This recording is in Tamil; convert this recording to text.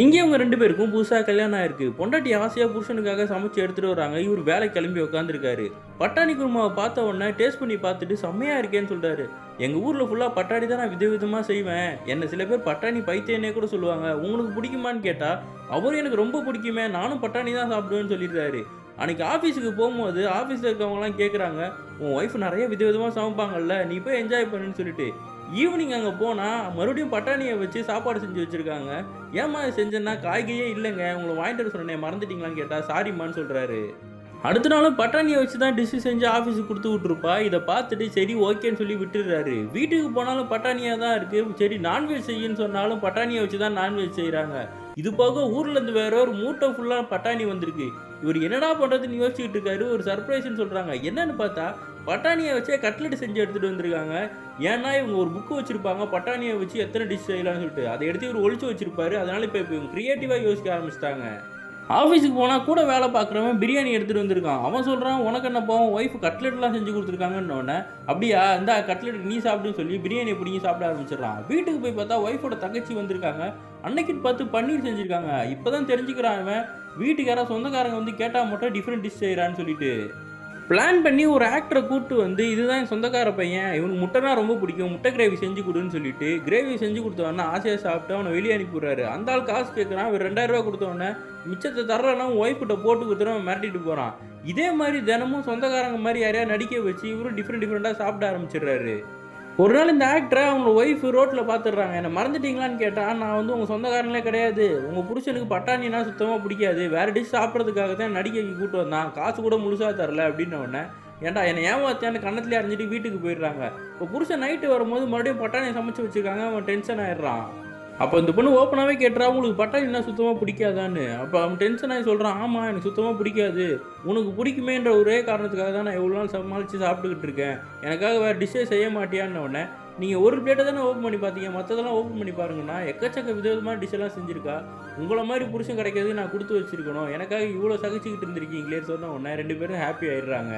இங்கே அவங்க 2 பேருக்கும் புதுசா கல்யாணம் ஆயிருக்கு. பொண்டாட்டி ஆசையா புருஷனுக்காக சமைச்சு எடுத்துட்டு வராங்க. இவரு வேலைக்கு கிளம்பி உட்காந்துருக்காரு. பட்டாணி குருமாவை பார்த்த உடனே டேஸ்ட் பண்ணி பார்த்துட்டு செம்மையா இருக்கேன்னு சொல்றாரு. எங்க ஊர்ல ஃபுல்லா பட்டாணி தான் நான் விதவிதமா செய்வேன். என்ன சில பேர் பட்டாணி பைத்தியன்னே கூட சொல்லுவாங்க. உங்களுக்கு பிடிக்குமான்னு கேட்டா, அவரும் எனக்கு ரொம்ப பிடிக்குமே, நானும் பட்டாணி தான் சாப்பிடுவேன்னு சொல்லியிருக்காரு. அன்னைக்கு ஆஃபீஸுக்கு போகும்போது ஆஃபீஸில் இருக்கவங்கலாம் கேட்குறாங்க, உன் ஒய்ஃப் நிறைய விதவிதமாக சமைப்பாங்கல்ல, நீ போய் என்ஜாய் பண்ணுன்னு சொல்லிட்டு. ஈவினிங் அங்கே போனால் மறுபடியும் பட்டாணியை வச்சு சாப்பாடு செஞ்சு வச்சுருக்காங்க. ஏம்மா இது செஞ்சேன்னா, காய்கறியே இல்லைங்க, உங்களை வாங்கிட்டு வர சொன்னேன் மறந்துட்டீங்களான்னு கேட்டால் சாரிம்மான்னு சொல்கிறாரு. அடுத்த நாளும் பட்டாணியை வச்சு தான் டிஷ்ஷு செஞ்சு ஆஃபீஸுக்கு கொடுத்து விட்ருப்பா. இதை பார்த்துட்டு சரி ஓகேன்னு சொல்லி விட்டுடுறாரு. வீட்டுக்கு போனாலும் பட்டாணியாக தான் இருக்குது. சரி நான்வெஜ் செய்யுன்னு சொன்னாலும் பட்டாணியை வச்சு தான் நான்வெஜ் செய்கிறாங்க. இது போக ஊர்லேருந்து வேற ஒரு மூட்டை ஃபுல்லாக பட்டாணி வந்திருக்கு. இவர் என்னடா பண்ணுறதுன்னு யோசிச்சுட்டு இருக்காரு. ஒரு சர்ப்ரைஸ்ன்னு சொல்கிறாங்க. என்னன்னு பார்த்தா பட்டாணியை வச்சே கட்லெட் செஞ்சு எடுத்துகிட்டு வந்திருக்காங்க. ஏன்னா இவங்க ஒரு புக்கு வச்சுருப்பாங்க, பட்டாணியை வச்சு எத்தனை டிஷ் செய்யலாம்னு சொல்லிட்டு. அதை எடுத்து இவர் ஒழிச்சு வச்சிருப்பாரு. அதனால இப்போ இவங்க க்ரியேட்டிவாக யோசிக்க ஆரம்பிச்சிட்டாங்க. ஆஃபீஸுக்கு போனால் கூட வேலை பார்க்குறவன் பிரியாணி எடுத்துகிட்டு வந்திருக்கான். அவன் சொல்கிறான், உனக்கு என்னப்பா ஒய்ஃப் கட்லெட்லாம் செஞ்சு கொடுத்துருக்காங்கன்னொடனே, அப்படியா இந்த கட்லெட் நீ சாப்பிடுன்னு சொல்லி பிரியாணியை பிடிங்கி சாப்பிட ஆரம்பிச்சிடறான். வீட்டுக்கு போய் பார்த்தா ஒய்ஃபோட தங்கச்சி வந்திருக்காங்க. அன்னைக்குன்னு பார்த்து பன்னீர் செஞ்சுருக்காங்க. இப்போ தான் தெரிஞ்சுக்கிறான் அவன், வீட்டுக்கு யாராவது சொந்தக்காரங்க வந்து கேட்டால் மட்டும் டிஃப்ரெண்ட் டிஷ் செய்கிறான்னு சொல்லிட்டு. பிளான் பண்ணி ஒரு ஆக்டரை கூப்பிட்டு வந்து, இதுதான் என் சொந்தக்கார பையன், இவனுக்கு முட்டைனா ரொம்ப பிடிக்கும், முட்டை கிரேவி செஞ்சு கொடுன்னு சொல்லிட்டு கிரேவி செஞ்சு கொடுத்தவொடனே ஆசையாக சாப்பிட்டு அவனை வெளியே அனுப்பிவிடுறாரு. அந்த ஆள் காசு கேட்குறான். இவர் 2000 ரூபா கொடுத்தவொடனே மிச்சத்தை தரலன்னா ஒய்ஃப் கிட்ட போட்டு கொடுத்துட்டு அவன் மிரட்டிட்டு போகிறான். இதே மாதிரி தினமும் சொந்தக்காரங்க மாதிரி யாரையா நடிக்க வச்சு இவரும் டிஃப்ரெண்ட்டாக சாப்பிட ஆரம்பிச்சிடுறாரு. ஒரு நாள் இந்த ஆக்டரை அவங்க ஒய்ஃப் ரோட்டில் பார்த்துடுறாங்க. என்னை மறந்துட்டீங்களான்னு கேட்டால், நான் வந்து உங்கள் சொந்தக்காரங்களே கிடையாது, உங்கள் புருஷனுக்கு பட்டாணினா சுத்தமாக பிடிக்காது, வேறு டிஷ் சாப்பிட்றதுக்காக தான் நடிகைக்கு கூப்பிட்டு வந்தான், காசு கூட முழுசாக தரல அப்படின்ன உடனே, ஏன்டா என்னை ஏமாத்தான்னு கன்னத்துலேயே அறிஞ்சிட்டு வீட்டுக்கு போயிடுறாங்க. இப்போ புருஷன் நைட்டு வரும்போது மறுபடியும் பட்டாணியை சமைச்சு வச்சுருக்காங்க. அவன் டென்ஷன் ஆயிடுறான். அப்போ இந்த பொண்ணு ஓப்பனாகவே கேட்டுறா, உங்களுக்கு பட்டாணினா சுத்தமாக பிடிக்காதான்னு. அப்போ அவன் டென்ஷன் ஆகி சொல்கிறான், ஆமாம் எனக்கு சுத்தமாக பிடிக்காது, உனக்கு பிடிக்குமேன்ற ஒரே காரணத்துக்காக தான் நான் எவ்வளோ நாள் சமாளித்து சாப்பிட்டுக்கிட்டு இருக்கேன், எனக்காக வேறு டிஷ்ஷே செய்ய மாட்டியான்னு உடனே, நீங்கள் ஒரு பிளேட்டை தானே ஓப்பன் பண்ணி பார்த்தீங்க, மற்றதெல்லாம் ஓப்பன் பண்ணி பாருங்கன்னா எக்கச்சக்க விதவிதமான டிஷ்ஷெல்லாம் செஞ்சுருக்கா, உங்களை மாதிரி புருஷன் கிடைக்கிறதுக்கு நான் கொடுத்து வச்சுருக்கணும், எனக்காக இவ்வளோ சகிச்சுக்கிட்டு இருந்திருக்கீங்களே சொன்ன உடனே 2 பேரும் ஹாப்பி ஆயிடுறாங்க.